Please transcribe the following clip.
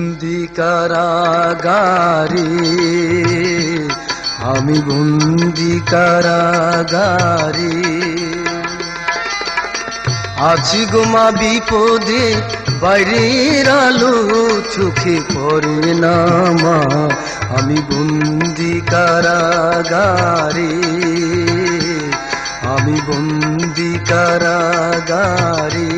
বন্দি কারাগারে, আমি বন্দি কারাগারে। আছি গো মা বিপদে, বাইরের আলো চোখে পড়ে না মা, আমি বন্দি কারাগারে, আমি বন্দি কারাগারে।